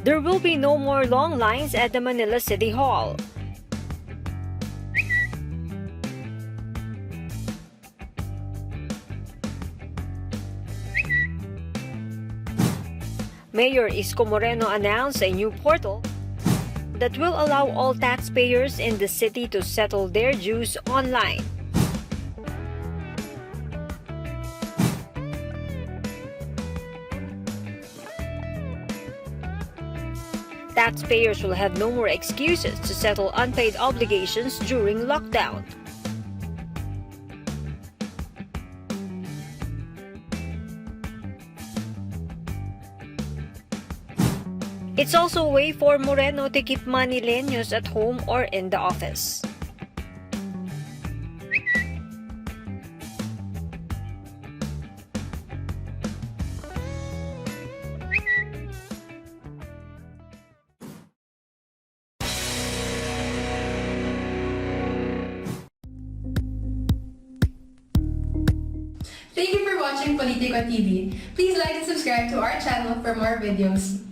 There will be no more long lines at the Manila City Hall. Mayor Isko Moreno announced a new portal that will allow all taxpayers in the city to settle their dues online. Taxpayers will have no more excuses to settle unpaid obligations during lockdown. It's also a way for Moreno to keep Manileños at home or in the office. Thank you for watching Politico TV. Please like and subscribe to our channel for more videos.